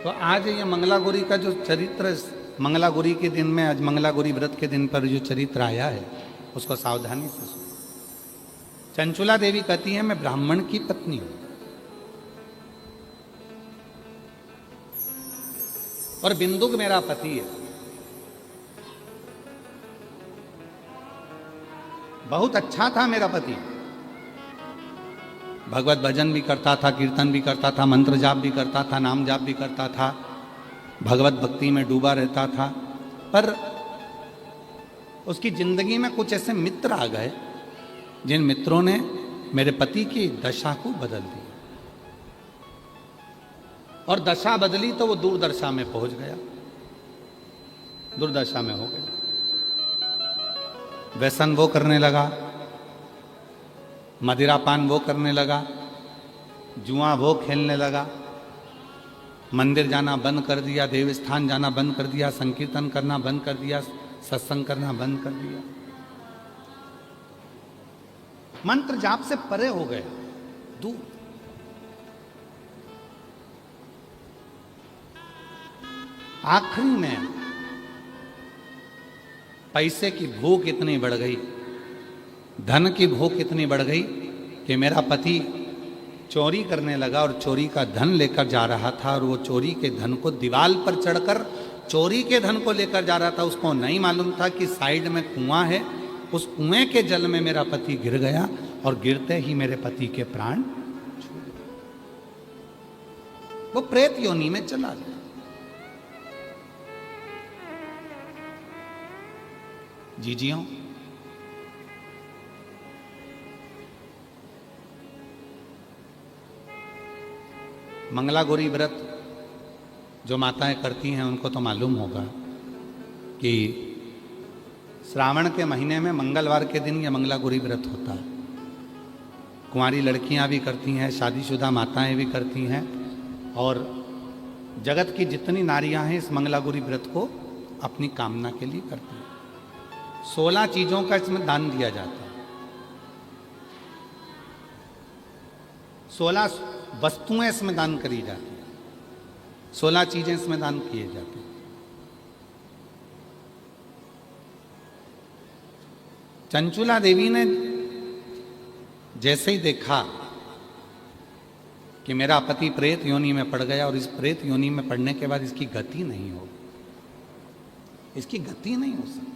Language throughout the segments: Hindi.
तो आज ये मंगलागौरी का जो चरित्र, मंगलागौरी के दिन में, आज मंगलागौरी व्रत के दिन पर जो चरित्र आया है उसको सावधानी से सुनो। चंचुला देवी कहती है मैं ब्राह्मण की पत्नी हूं और बिंदुक मेरा पति है। बहुत अच्छा था मेरा पति, भगवत भजन भी करता था, कीर्तन भी करता था, मंत्र जाप भी करता था, नाम जाप भी करता था, भगवत भक्ति में डूबा रहता था। पर उसकी जिंदगी में कुछ ऐसे मित्र आ गए जिन मित्रों ने मेरे पति की दशा को बदल दिया, और दशा बदली तो वो दुर्दशा में पहुंच गया, दुर्दशा में हो गया। व्यसन वो करने लगा, मदिरापान वो करने लगा, जुआ वो खेलने लगा, मंदिर जाना बंद कर दिया, देवस्थान जाना बंद कर दिया, संकीर्तन करना बंद कर दिया, सत्संग करना बंद कर दिया, मंत्र जाप से परे हो गया, दूर। आखिरी में पैसे की भूख इतनी बढ़ गई, धन की भूख इतनी बढ़ गई कि मेरा पति चोरी करने लगा और चोरी का धन लेकर जा रहा था, और वो चोरी के धन को दीवार पर चढ़कर चोरी के धन को लेकर जा रहा था। उसको नहीं मालूम था कि साइड में कुआं है, उस कुएं के जल में मेरा पति गिर गया और गिरते ही मेरे पति के प्राण छूट गए। वो प्रेत योनि में चला गया। जीजियों, मंगलागौरी व्रत जो माताएं करती हैं उनको तो मालूम होगा कि श्रावण के महीने में मंगलवार के दिन यह मंगलागौरी व्रत होता है। कुंवारी लड़कियां भी करती हैं, शादीशुदा माताएं भी करती हैं, और जगत की जितनी नारियां हैं इस मंगलागौरी व्रत को अपनी कामना के लिए करती हैं। 16 चीजों का इसमें दान दिया जाता है, 16 वस्तुएं इसमें दान करी जाती हैं, 16 चीजें इसमें दान किए जाते हैं। चंचुला देवी ने जैसे ही देखा कि मेरा पति प्रेत योनि में पड़ गया और इस प्रेत योनि में पड़ने के बाद इसकी गति नहीं हो, इसकी गति नहीं हो सकती,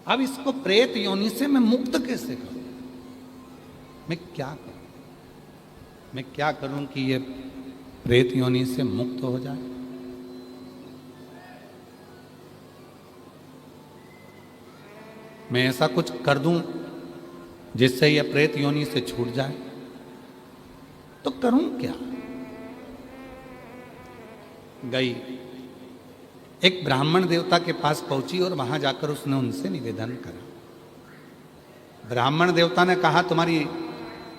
अब इसको प्रेत योनि से मैं मुक्त कैसे करूं? मैं क्या करूं? मैं क्या करूं कि ये प्रेत योनि से मुक्त हो जाए? मैं ऐसा कुछ कर दूं जिससे ये प्रेत योनि से छूट जाए, तो करूं क्या? गई, एक ब्राह्मण देवता के पास पहुंची और वहां जाकर उसने उनसे निवेदन करा। ब्राह्मण देवता ने कहा तुम्हारी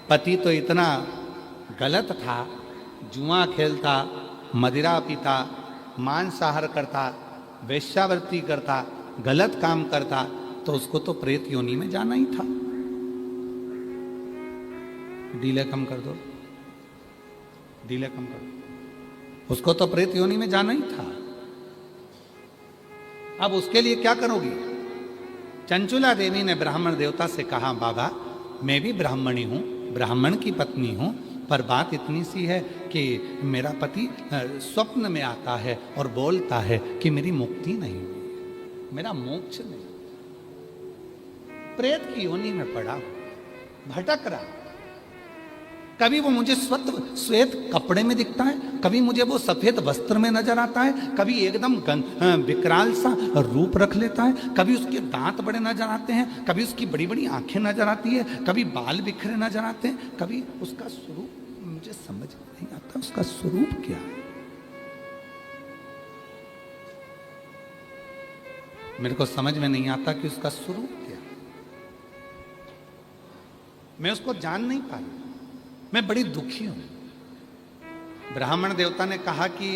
पति तो इतना गलत था, जुआ खेलता, मदिरा पीता, मांसाहार करता, वेश्यावृत्ति करता, गलत काम करता, तो उसको तो प्रेत योनि में जाना ही था। डीले कम कर दो, डीले कम कर दो, उसको तो प्रेत योनि में जाना ही था। अब उसके लिए क्या करोगी? चंचुला देवी ने ब्राह्मण देवता से कहा बाबा मैं भी ब्राह्मणी हूं, ब्राह्मण की पत्नी हूं, पर बात इतनी सी है कि मेरा पति स्वप्न में आता है और बोलता है कि मेरी मुक्ति नहीं हुई, मेरा मोक्ष नहीं, प्रेत की योनि में पड़ा हूं, भटक रहा। कभी वो मुझे श्वेत कपड़े में दिखता है, कभी मुझे वो सफेद वस्त्र में नजर आता है, कभी एकदम विकराल सा रूप रख लेता है, कभी उसके दांत बड़े नजर आते हैं, कभी उसकी बड़ी बड़ी आंखें नजर आती है, कभी बाल बिखरे नजर आते हैं, कभी उसका स्वरूप मुझे समझ नहीं आता, उसका स्वरूप क्या है? मेरे को समझ में नहीं आता कि उसका स्वरूप क्या है। मैं उसको जान नहीं पा रहा, मैं बड़ी दुखी हूं। ब्राह्मण देवता ने कहा कि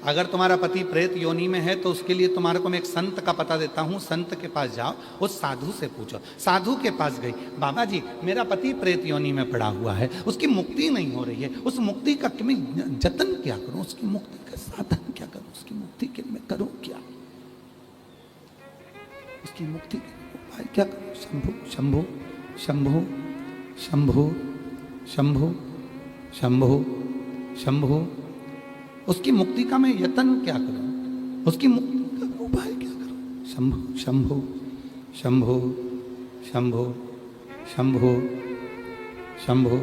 अगर तुम्हारा पति प्रेत योनि में है तो उसके लिए तुम्हारे को मैं एक संत का पता देता हूँ, संत के पास जाओ, उस साधु से पूछो। साधु के पास गई, बाबा जी मेरा पति प्रेत योनि में पड़ा हुआ है, उसकी मुक्ति नहीं हो रही है, उस मुक्ति का मैं जतन क्या करूं, उसकी मुक्ति का साधन क्या करूं, उसकी मुक्ति के मैं करूं क्या, उसकी मुक्ति के उपाय क्या करूं। शंभु शंभु शंभु शंभु शंभु शंभु शंभु, उसकी मुक्ति का मैं यत्न क्या करूं, उसकी मुक्ति का उपाय क्या करूं। शंभु शंभु शंभु शंभु शंभु शंभु,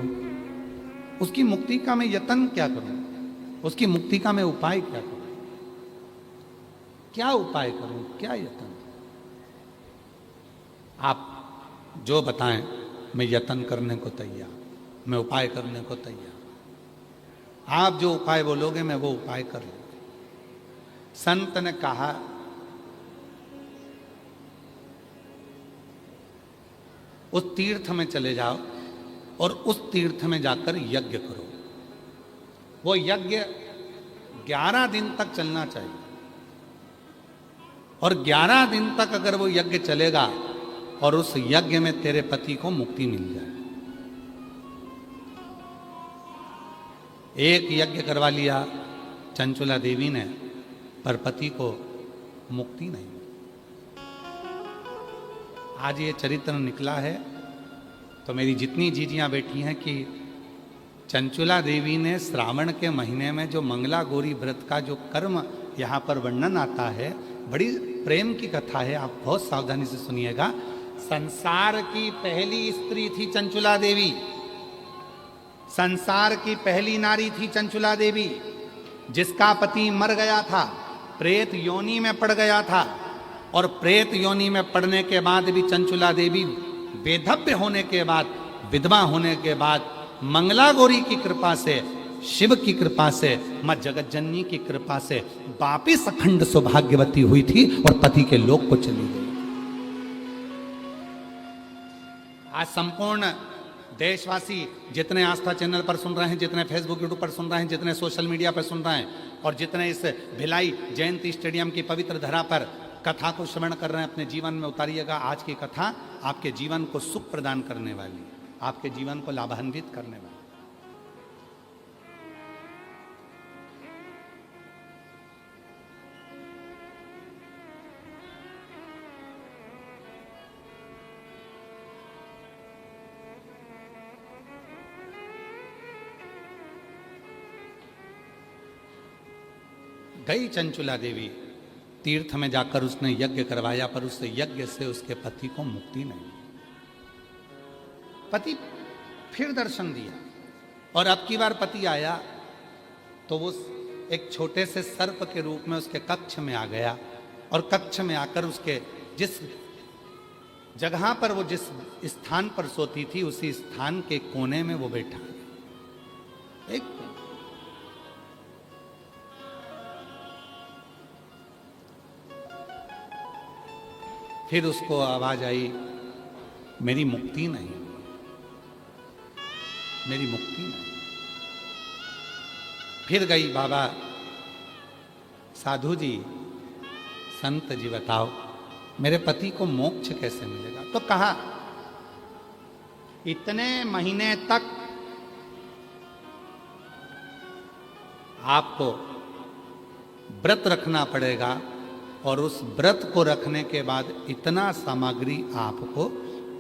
उसकी मुक्ति का मैं यत्न क्या करूं, उसकी मुक्ति का मैं उपाय क्या करूं, क्या उपाय करूं, क्या यत्न। आप जो बताएं मैं यत्न करने को तैयार, मैं उपाय करने को तैयार। आप जो उपाय बोलोगे मैं वो उपाय कर लूंगा। संत ने कहा उस तीर्थ में चले जाओ और उस तीर्थ में जाकर यज्ञ करो। वो यज्ञ 11 दिन तक चलना चाहिए, और 11 दिन तक अगर वो यज्ञ चलेगा और उस यज्ञ में तेरे पति को मुक्ति मिल जाए। एक यज्ञ करवा लिया चंचुला देवी ने, पर पति को मुक्ति नहीं। आज ये चरित्र निकला है तो मेरी जितनी जीजियां बैठी हैं कि चंचुला देवी ने श्रावण के महीने में जो मंगला गौरी व्रत का जो कर्म यहाँ पर वर्णन आता है, बड़ी प्रेम की कथा है, आप बहुत सावधानी से सुनिएगा। संसार की पहली स्त्री थी चंचुला देवी, संसार की पहली नारी थी चंचुला देवी, जिसका पति मर गया था, प्रेत योनि में पड़ गया था, और प्रेत योनि में पड़ने के बाद भी चंचुला देवी वेधव्य होने के बाद, विधवा होने के बाद, मंगला गौरी की कृपा से, शिव की कृपा से, मां जगतजननी की कृपा से वापिस अखंड सौभाग्यवती हुई थी और पति के लोक को चली गई। आज संपूर्ण देशवासी जितने आस्था चैनल पर सुन रहे हैं, जितने फेसबुक यूट्यूब पर सुन रहे हैं, जितने सोशल मीडिया पर सुन रहे हैं, और जितने इस भिलाई जयंती स्टेडियम की पवित्र धरा पर कथा को श्रवण कर रहे हैं, अपने जीवन में उतारिएगा। आज की कथा आपके जीवन को सुख प्रदान करने वाली, आपके जीवन को लाभान्वित करने वाली। गई चंचुला देवी तीर्थ में जाकर उसने यज्ञ करवाया, पर उस यज्ञ से उसके पति को मुक्ति नहीं। पति फिर दर्शन दिया, और अब की बार पति आया तो वो एक छोटे से सर्प के रूप में उसके कक्ष में आ गया, और कक्ष में आकर उसके जिस जगह पर वो जिस स्थान पर सोती थी, उसी स्थान के कोने में वो बैठा। एक फिर उसको आवाज आई, मेरी मुक्ति नहीं, मेरी मुक्ति नहीं। फिर गई, बाबा साधु जी, संत जी बताओ मेरे पति को मोक्ष कैसे मिलेगा। तो कहा इतने महीने तक आपको व्रत रखना पड़ेगा, और उस व्रत को रखने के बाद इतना सामग्री आपको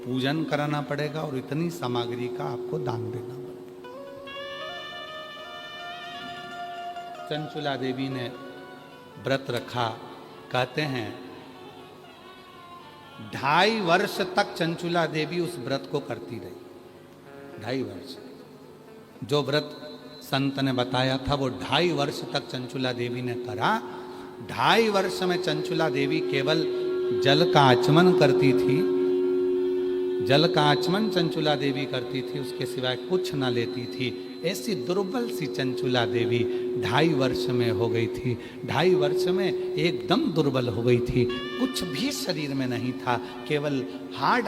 पूजन कराना पड़ेगा, और इतनी सामग्री का आपको दान देना पड़ेगा। चंचुला देवी ने व्रत रखा। कहते हैं 2.5 वर्ष तक चंचुला देवी उस व्रत को करती रही। 2.5 वर्ष जो व्रत संत ने बताया था वो 2.5 वर्ष तक चंचुला देवी ने करा। 2.5 वर्ष में चंचुला देवी केवल जल का आचमन करती थी, जल का आचमन चंचुला देवी करती थी, उसके सिवाय कुछ ना लेती थी। ऐसी दुर्बल सी चंचुला देवी 2.5 वर्ष में हो गई थी। 2.5 वर्ष में एकदम दुर्बल हो गई थी, कुछ भी शरीर में नहीं था, केवल हार्ड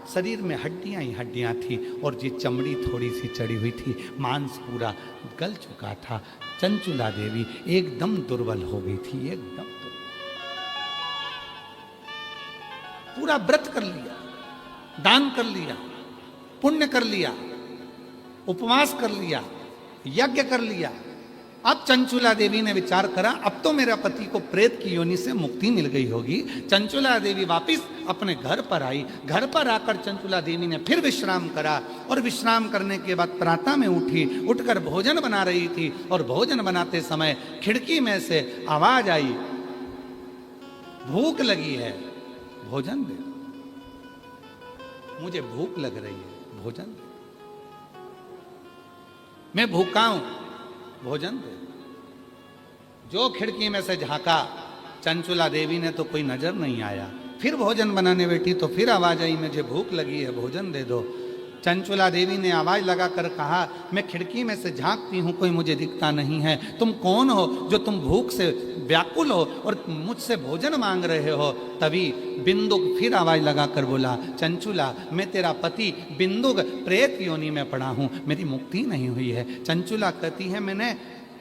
शरीर में हड्डियां ही हड्डियां थी और ये चमड़ी थोड़ी सी चढ़ी हुई थी, मांस पूरा गल चुका था। चंचुला देवी एकदम दुर्बल हो गई थी, एकदम दुर्बल। पूरा व्रत कर लिया, दान कर लिया, पुण्य कर लिया, उपवास कर लिया, यज्ञ कर लिया। अब चंचुला देवी ने विचार करा, अब तो मेरा पति को प्रेत की योनि से मुक्ति मिल गई होगी। चंचुला देवी वापस अपने घर पर आई। घर पर आकर चंचुला देवी ने फिर विश्राम करा और विश्राम करने के बाद प्रातः में उठी, उठकर भोजन बना रही थी और भोजन बनाते समय खिड़की में से आवाज आई, भूख लगी है, भोजन दे, मुझे भूख लग रही है, भोजन दे, मैं भूखा हूं, भोजन दे। जो खिड़की में से झांका, चंचुला देवी ने तो कोई नजर नहीं आया। फिर भोजन बनाने बैठी तो फिर आवाज आई, मुझे भूख लगी है, भोजन दे दो। चंचुला देवी ने आवाज लगाकर कहा, मैं खिड़की में से झांकती हूं, कोई मुझे दिखता नहीं है। तुम कौन हो जो तुम भूख से व्याकुल हो और मुझसे भोजन मांग रहे हो? तभी बिंदुक फिर आवाज लगाकर बोला, चंचुला, मैं तेरा पति बिंदुक प्रेत योनि में पड़ा हूं, मेरी मुक्ति नहीं हुई है। चंचुला कहती है, मैंने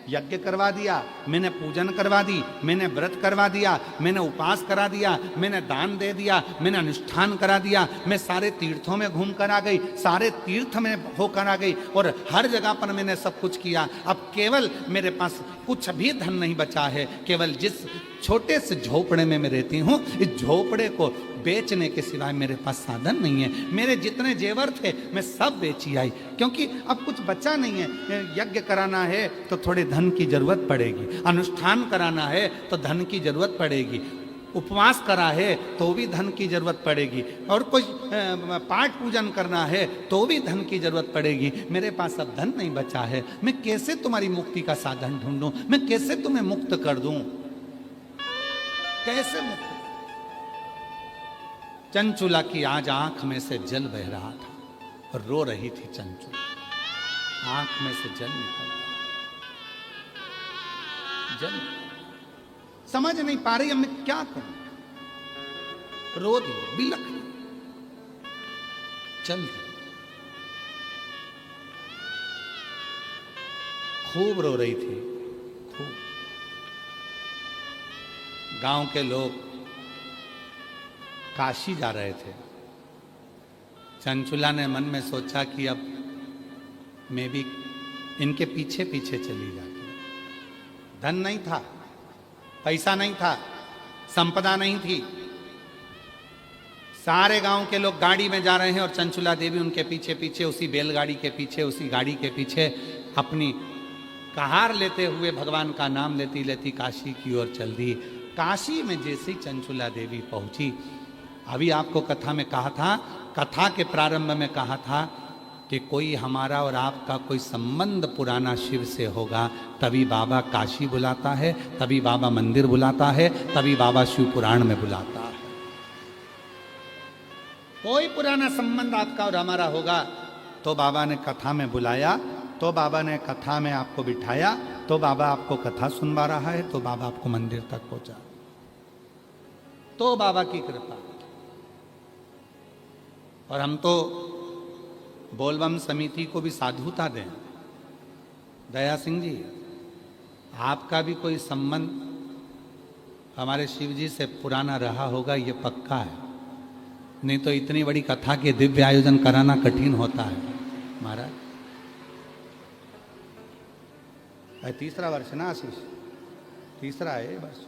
यज्ञ करवा दिया, मैंने पूजन करवा दी, मैंने व्रत करवा दिया, मैंने उपास करा दिया, मैंने दान दे दिया, मैंने अनुष्ठान करा दिया, मैं सारे तीर्थों में घूम कर आ गई, सारे तीर्थ में होकर आ गई और हर जगह पर मैंने सब कुछ किया। अब केवल मेरे पास कुछ भी धन नहीं बचा है। केवल जिस छोटे से झोपड़े में मैं रहती हूँ, इस झोपड़े को बेचने के सिवाय मेरे पास साधन नहीं है। मेरे जितने जेवर थे मैं सब बेची आई, क्योंकि अब कुछ बचा नहीं है। यज्ञ कराना है तो थोड़े धन की जरूरत पड़ेगी, अनुष्ठान कराना है तो धन की जरूरत पड़ेगी, उपवास करा है तो भी धन की जरूरत पड़ेगी, और कोई पाठ पूजन करना है तो भी धन की जरूरत पड़ेगी। मेरे पास अब धन नहीं बचा है। मैं कैसे तुम्हारी मुक्ति का साधन ढूंढूं? मैं कैसे तुम्हें मुक्त कर दूं? कैसे मुक्त? चंचुला की आज आंख में से जल बह रहा था और रो रही थी चंचुला, आंख में से जल निकल रहा, जल समझ नहीं पा रही अब मैं क्या करूं। रो दी, बिलख दी, चल दी, खूब रो रही थी, खूब। गांव के लोग काशी जा रहे थे। चंचुला ने मन में सोचा कि अब मैं भी इनके पीछे पीछे चली जाती। धन नहीं था, पैसा नहीं था, संपदा नहीं थी, सारे गांव के लोग गाड़ी में जा रहे हैं और चंचुला देवी उनके पीछे पीछे, उसी बैलगाड़ी के पीछे, उसी गाड़ी के पीछे अपनी कहार लेते हुए भगवान का नाम लेती लेती काशी की ओर चल दी। काशी में जैसी चंचुला देवी पहुंची, अभी आपको कथा में कहा था, कथा के प्रारंभ में कहा था कि कोई हमारा और आपका कोई संबंध पुराना शिव से होगा, तभी बाबा काशी बुलाता है, तभी बाबा मंदिर बुलाता है, तभी बाबा शिव पुराण में बुलाता है। कोई पुराना संबंध आपका और हमारा होगा तो बाबा ने कथा में बुलाया, तो बाबा ने कथा में आपको बिठाया, तो बाबा आपको कथा सुनवा रहा है, तो बाबा आपको मंदिर तक पहुंचा, तो बाबा की कृपा। और हम तो बोलबम समिति को भी साधुता दें। दया सिंह जी, आपका भी कोई संबंध हमारे शिव जी से पुराना रहा होगा, ये पक्का है, नहीं तो इतनी बड़ी कथा के दिव्य आयोजन कराना कठिन होता है महाराज। तीसरा वर्ष ना आशीष, तीसरा है वर्ष,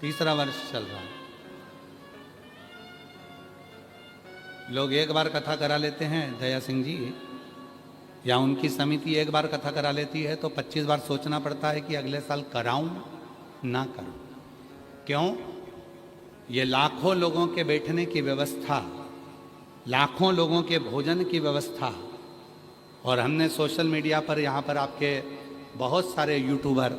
तीसरा वर्ष चल रहा है। लोग एक बार कथा करा लेते हैं, दया सिंह जी या उनकी समिति एक बार कथा करा लेती है तो 25 बार सोचना पड़ता है कि अगले साल कराऊं ना करूं। क्यों? ये लाखों लोगों के बैठने की व्यवस्था, लाखों लोगों के भोजन की व्यवस्था, और हमने सोशल मीडिया पर, यहाँ पर आपके बहुत सारे यूट्यूबर,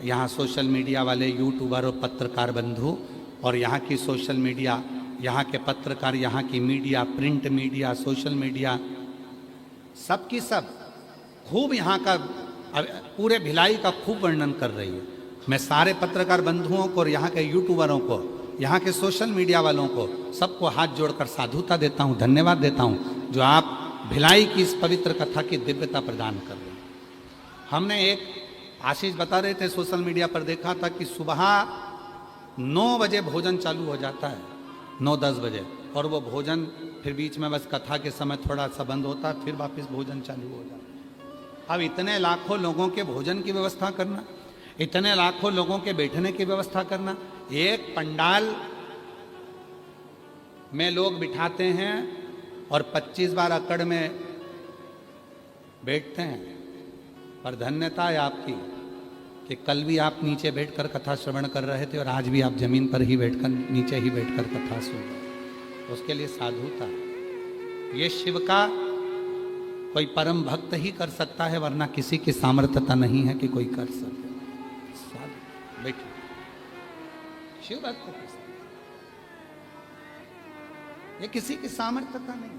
यहाँ सोशल मीडिया वाले यूट्यूबर और पत्रकार बंधु, और यहाँ की सोशल मीडिया, यहाँ के पत्रकार, यहाँ की media, print media, social media, सब की सब खूब यहाँ का पूरे भिलाई का खूब वर्णन कर रही है। मैं सारे पत्रकार बंधुओं को और यहाँ के यूट्यूबरों को यहाँ के सोशल मीडिया वालों को, सबको हाथ जोड़कर साधुता देता हूँ, धन्यवाद देता हूँ, जो आप भिलाई की इस पवित्र कथा की दिव्यता प्रदान कर रहे हैं। हमने एक आशीष बता रहे थे सोशल मीडिया पर देखा था कि सुबह 9 बजे भोजन चालू हो जाता है, 9-10 बजे, और वो भोजन फिर बीच में बस कथा के समय थोड़ा सा बंद होता है, फिर वापस भोजन चालू हो जाता है। अब इतने लाखों लोगों के भोजन की व्यवस्था करना, इतने लाखों लोगों के बैठने की व्यवस्था करना, एक पंडाल में लोग बिठाते हैं और 25 बार अकड़ में बैठते हैं। पर धन्यता है आपकी कि कल भी आप नीचे बैठकर कथा श्रवण कर रहे थे और आज भी आप जमीन पर ही बैठकर, नीचे ही बैठकर कथा सुन रहे हैं। उसके लिए साधुता, ये शिव का कोई परम भक्त ही कर सकता है, वरना किसी की सामर्थ्यता नहीं है कि कोई कर सके। साधु बैठे शिव भक्त कर सकते, ये किसी की सामर्थ्यता नहीं।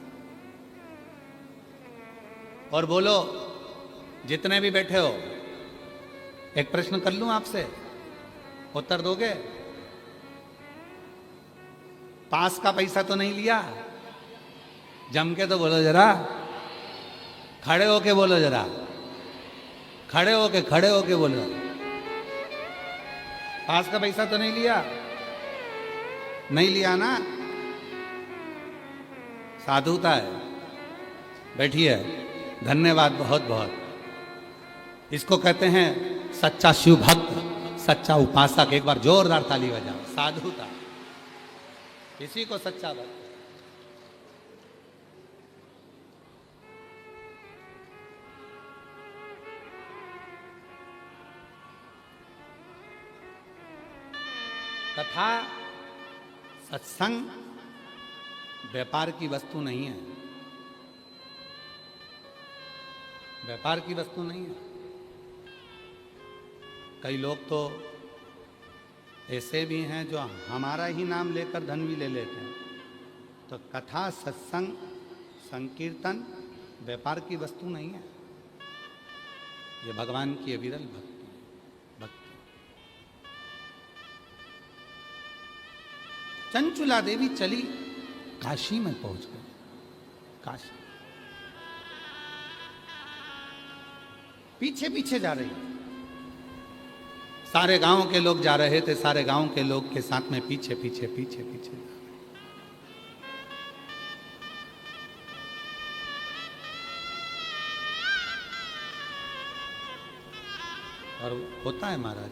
और बोलो, जितने भी बैठे हो, एक प्रश्न कर लूं आपसे, उत्तर दोगे? पास का पैसा तो नहीं लिया? जम के तो बोलो जरा, खड़े होके बोलो जरा, खड़े होके बोलो। पास का पैसा तो नहीं लिया? नहीं लिया ना? साधुता है। बैठिए, धन्यवाद बहुत बहुत। इसको कहते हैं सच्चा शिव भक्त, सच्चा उपासक। एक बार जोरदार ताली बजाओ। साधुता, इसी को सच्चा भक्त। कथा, सत्संग व्यापार की वस्तु नहीं है, व्यापार की वस्तु नहीं है। कई लोग तो ऐसे भी हैं जो हमारा ही नाम लेकर धन भी ले लेते हैं। तो कथा, सत्संग, संकीर्तन व्यापार की वस्तु नहीं है, ये भगवान की अविरल भक्ति भक्ति। चंचुला देवी चली, काशी में पहुंच गई। काशी पीछे पीछे जा रही, सारे गांव के लोग जा रहे थे, सारे गांव के लोग के साथ में पीछे पीछे पीछे पीछे जा रहे। और होता है महाराज,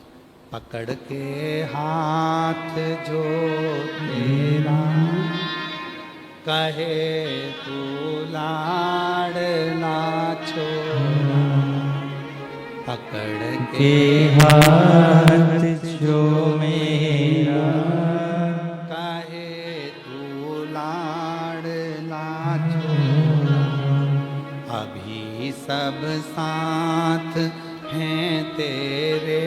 पकड़ के हाथ जो तेरा, कहे तू लाडला छोरा। पकड़ के हाथ जो मेरा, कहे तू लाडला छोरा। अभी सब साथ हैं तेरे,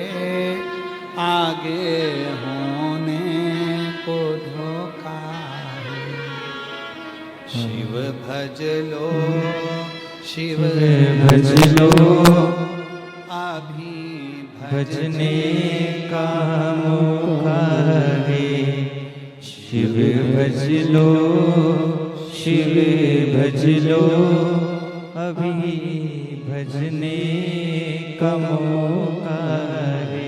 आगे होने को धोखा है। शिव भज लो, शिव भज लो, अभी भजने का मौका है। शिव भज लो, शिव भज लो, अभी भजने का मौका है।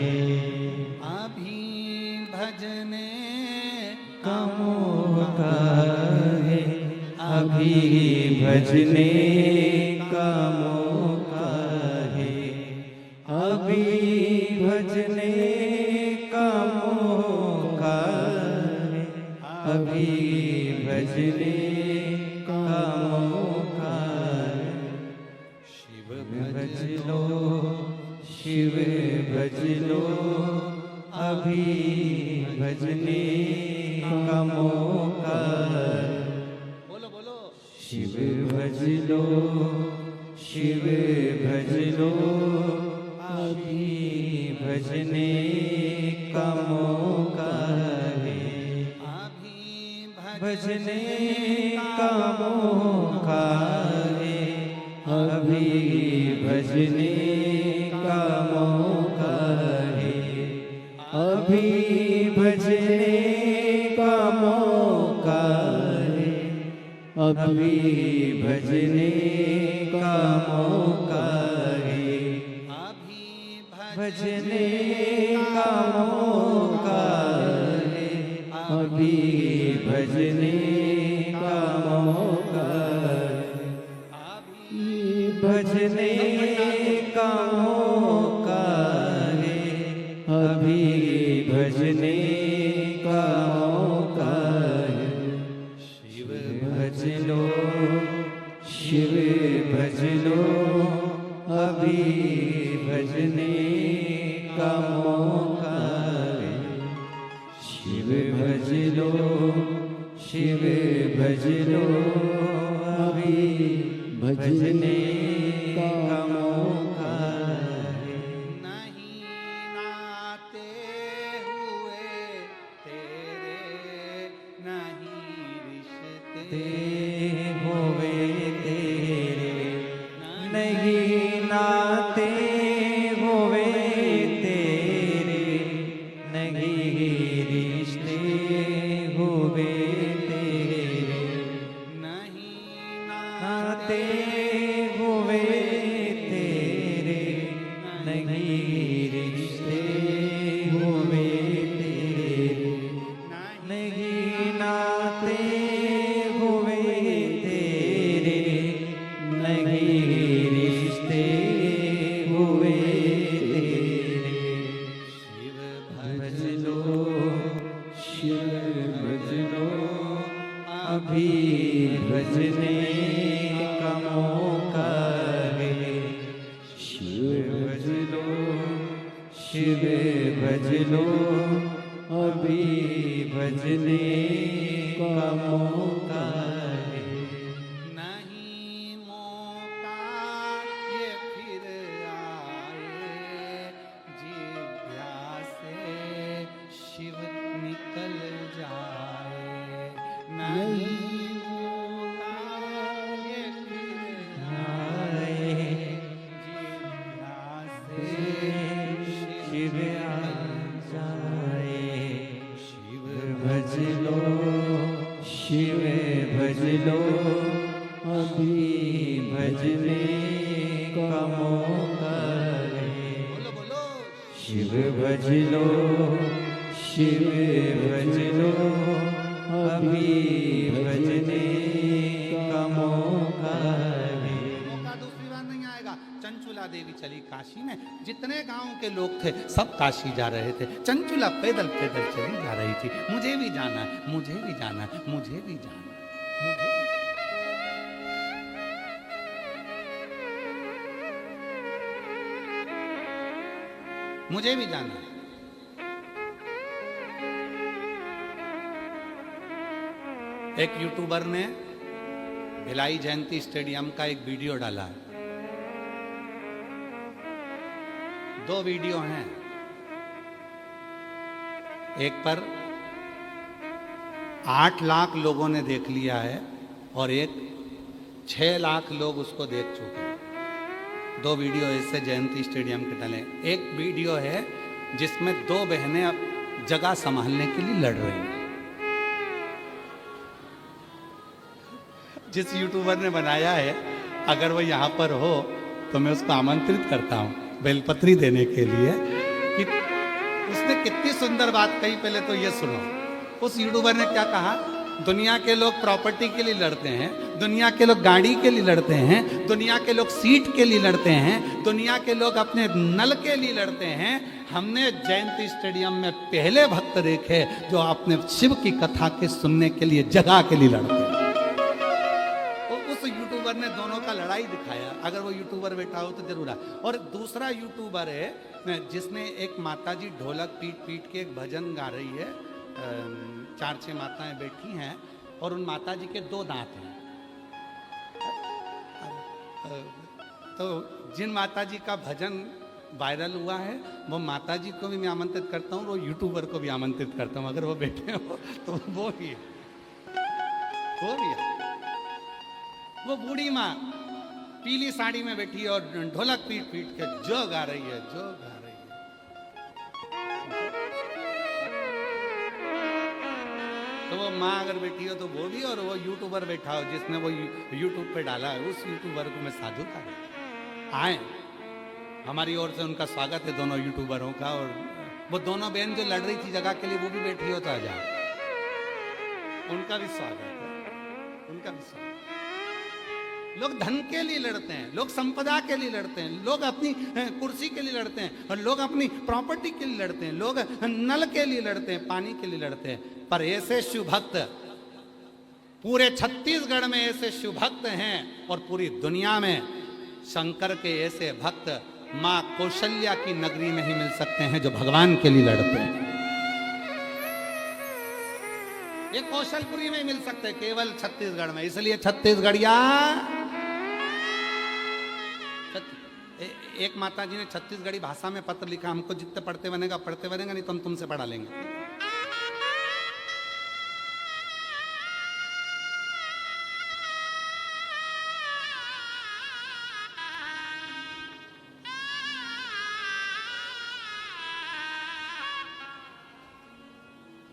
अभी भजने का मौका है, अभी भजने का मौका है। अभी भजने का मौका है, अभी भजने का मौका है। शिव भज लो, शिव भज लो, अभी भजने का मौका है। बोलो बोलो। शिव भज लो, शिव भज लो, अभी भजने का मौका है। अभी भजने का मौका है, अभी भजने का मौका है। अभी भजने अभी भजने का मौका है, अभी भजने का मौका है, अभी भजने का मौका है, अभी भजने का मौका है, अभी भजने का मौका है। शिव भज लो, शिव भज लो, अभी भजने का मौका है। शिव भज लो, शिव भज लो, अभी भजने का मौका है। नहीं नाते हुए तेरे, नहीं रिश्ते ते होवे तेरे, नहीं नाते होवे तेरे, नहीं रिश्ते होवे तेरे, नहीं नाते होवे तेरे, नहीं रिश्ते होवे तेरे, नहीं नाते हुए तेरे, नहीं रिश्ते हुए तेरे। शिव भज लो, शिव भज लो, अभी भजने का मौका है। शिव भज लो, शिव भज लो, अभी भजने का मौका है। नहीं मौका ये फिर आए, जिज्ञासे शिव निकल जाए। नहीं मौका ये फिर आए, जिज्ञासे शिव आ जाए। शिव भज लो, शिव भज लो, अभी भजने का मौका है। बोलो बोलो शिव भज लो, शिव भज लो, अभी भजने का मौका है। मौका दूसरी बार नहीं आएगा। चंचुला देवी चली काशी में, जितने गांव के लोग थे सब काशी जा रहे थे। चंचुला पैदल पैदल चली जा रही थी। मुझे भी जाना है, मुझे भी जाना है, मुझे भी जाना है, मुझे भी। मुझे भी जाना है। एक यूट्यूबर ने भिलाई जयंती स्टेडियम का एक वीडियो डाला है। 2 वीडियो हैं। एक पर 8 लाख लोगों ने देख लिया है और एक 6 लाख लोग उसको देख चुके हैं। 2 वीडियो इससे जयंती स्टेडियम के डले। एक वीडियो है जिसमें 2 बहनें अब जगह संभालने के लिए लड़ रही हैं। जिस यूट्यूबर ने बनाया है, अगर वो यहाँ पर हो तो मैं उसको आमंत्रित करता हूँ बेलपत्री देने के लिए कि उसने कितनी सुंदर बात कही। पहले तो ये सुनो, उस यूट्यूबर ने क्या कहा। दुनिया के लोग प्रॉपर्टी के लिए लड़ते हैं, दुनिया के लोग गाड़ी के लिए लड़ते हैं, दुनिया के लोग सीट के लिए लड़ते हैं, दुनिया के लोग अपने नल के लिए लड़ते हैं। हमने जयंती स्टेडियम में पहले भक्त देखे जो अपने शिव की कथा के सुनने के लिए जगह के लिए लड़ते हैं। तो उस यूट्यूबर ने दोनों का लड़ाई दिखाया। अगर वो यूट्यूबर बैठा हो तो जरूर है। और दूसरा यूट्यूबर है जिसने एक माताजी ढोलक पीट पीट के एक भजन गा रही है। 4-6 माताएं बैठी हैं और उन माताजी के 2 दांत हैं। तो जिन माताजी का भजन वायरल हुआ है वो माताजी को भी मैं आमंत्रित करता हूँ, वो यूट्यूबर को भी आमंत्रित करता हूँ। अगर वो बैठे हो तो वो भी है, वो भी है। वो बूढ़ी माँ पीली साड़ी में बैठी है और ढोलक पीट पीट के जो गा रही है, जो गा रही है। तो तो वो माँ अगर बैठी हो तो वो भी, और वो यूट्यूबर बैठा हो जिसने वो यूट्यूब पे डाला है, उस यूट्यूबर को मैं साधु का आए। हमारी ओर से उनका स्वागत है दोनों यूट्यूबरों का। और वो दोनों बहन जो लड़ रही थी जगह के लिए, वो भी बैठी हो तो आ जाओ, उनका भी स्वागत है, उनका भी स्वागत। लोग धन के लिए लड़ते हैं, लोग संपदा के लिए लड़ते हैं, लोग अपनी कुर्सी के लिए लड़ते हैं, और लोग अपनी प्रॉपर्टी के लिए लड़ते हैं, लोग नल के लिए लड़ते हैं, पानी के लिए लड़ते हैं। पर ऐसे शिव भक्त पूरे छत्तीसगढ़ में ऐसे शिव भक्त हैं, और पूरी दुनिया में शंकर के ऐसे भक्त माँ कौशल्या की नगरी में ही मिल सकते हैं जो भगवान के लिए लड़ते हैं। ये कौशलपुरी में मिल सकते हैं, केवल छत्तीसगढ़ में। इसलिए छत्तीसगढ़िया, एक माता जी ने छत्तीसगढ़ी भाषा में पत्र लिखा, हमको जितने पढ़ते बनेगा पढ़ते बनेगा, नहीं तो हम तुमसे पढ़ा लेंगे।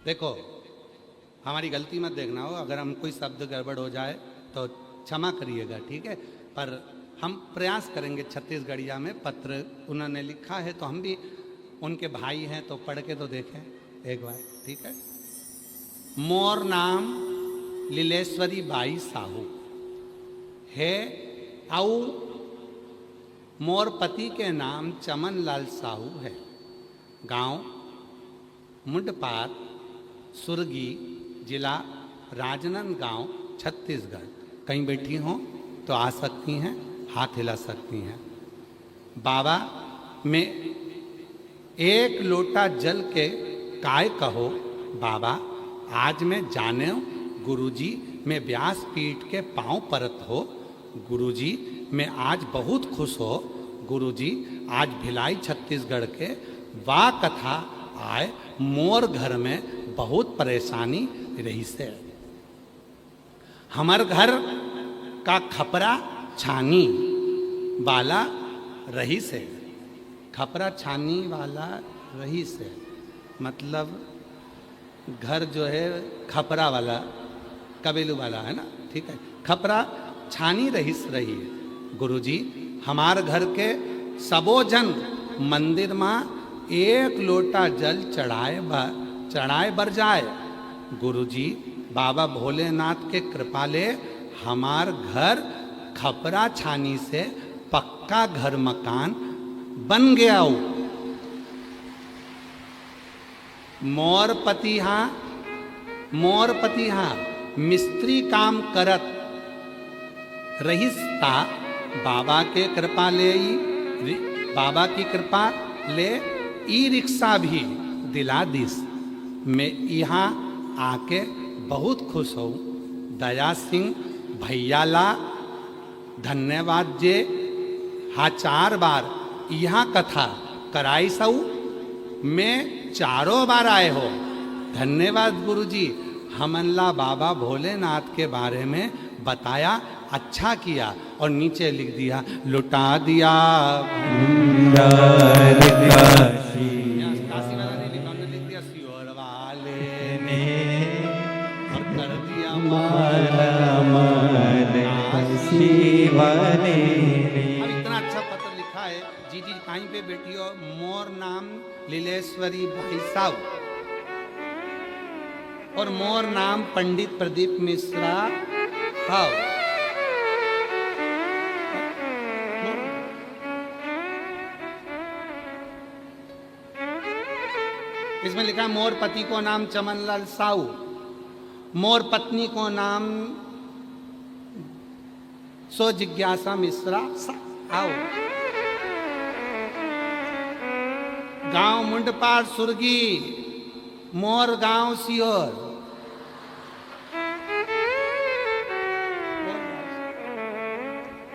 देखो, हमारी गलती मत देखना हो, अगर हम कोई शब्द गड़बड़ हो जाए तो क्षमा करिएगा, ठीक है। पर हम प्रयास करेंगे। छत्तीसगढ़िया में पत्र उन्होंने लिखा है, तो हम भी उनके भाई हैं तो पढ़ के तो देखें एक बार, ठीक है। मोर नाम लीलेश्वरी बाई साहू है, आउ मोर पति के नाम चमन लाल साहू है। गांव मुंडपार, सुरगी, जिला राजनांदगांव, छत्तीसगढ़। कहीं बैठी हों तो आ सकती हैं, हाथ हिला सकती हैं। बाबा में एक लोटा जल के काय कहो, बाबा आज मैं जाने गुरुजी मैं व्यासपीठ के पांव परत हो। गुरुजी मैं आज बहुत खुश हो। गुरुजी आज भिलाई छत्तीसगढ़ के वाह कथा आए, मोर घर में बहुत परेशानी रही से। हमार घर का खपरा छानी वाला रही से। खपरा छानी वाला रही से मतलब घर जो है खपरा वाला, कबेलू वाला है ना, ठीक है। खपरा छानी रहीस रही है। गुरुजी हमार घर के सबो जन मंदिर में एक लोटा जल चढ़ाए बर जाए। गुरुजी बाबा भोलेनाथ के कृपा ले हमार घर खपरा छानी से पक्का घर मकान बन गया हो। मोर पति हाँ मिस्त्री काम करत रहिस्ता। बाबा के कृपा ले, बाबा की कृपा ले ई रिक्शा भी दिला दिस। मैं यहाँ आके बहुत खुश हूँ। दया सिंह भैयाला धन्यवाद जे हाँ 4 बार यहाँ कथा कराई सऊ। मैं 4 बार आए हो। धन्यवाद गुरुजी, हमनला बाबा भोलेनाथ के बारे में बताया, अच्छा किया। और नीचे लिख दिया लुटा दिया काशी वाला ने लिखा, लिख दिया सियोर वाले ने, और कर दिया वाले। अब इतना अच्छा पत्र लिखा है। जी कहीं पे बैठी हो। मोर नाम लीलेश्वरी भाई साहब और मोर नाम पंडित प्रदीप मिश्रा हाँ। इसमें लिखा मोर पति को नाम चमनलाल साहू, मोर पत्नी को नाम सो जिज्ञासा मिश्रा आओ। गांव मुंडपार सुरगी, मोर गांव सियोर।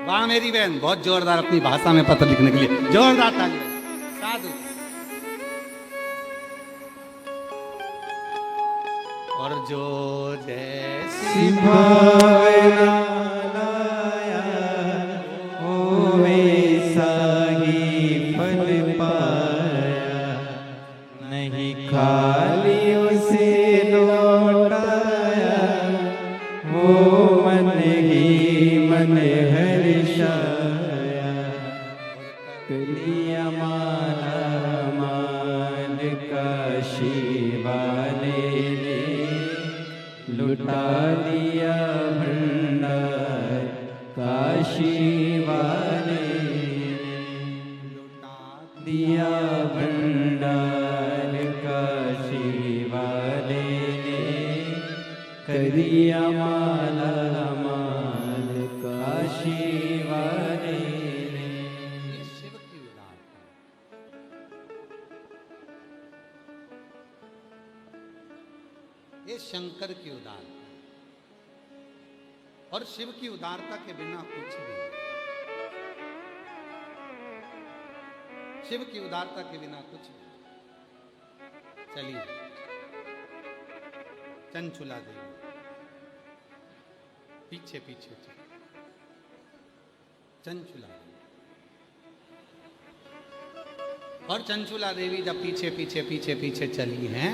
वाह मेरी बहन, बहुत जोरदार अपनी भाषा में पत्र लिखने के लिए जोरदार ताली। साधु। और जो जैसी भावना लाया ओ वैसा ही फल पाया। नहीं खाली उसे लौटा काशी वाले ने लुटा दिया भंडार, काशी वाले दिया भंडार, काशी वाले ने करिया माला माल, काशी वाले ने। ये शिव की उदारता, ये शंकर की उदारता, और शिव की उदारता के बिना कुछ भी नहीं। शिव की उदारता के बिना कुछ नहीं। चलिए चंचुला देवी पीछे पीछे चलिए। चंचुला देवी, और चंचुला देवी जब पीछे पीछे पीछे पीछे चली हैं,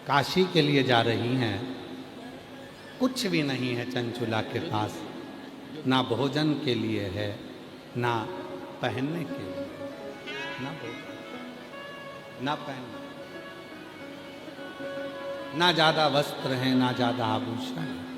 काशी के लिए जा रही हैं, कुछ भी नहीं है चंचुला के पास, ना भोजन के लिए है, ना पहनने के लिए, ना भोजन, ना पहनने, ना ज्यादा वस्त्र हैं, ना ज्यादा आभूषण है।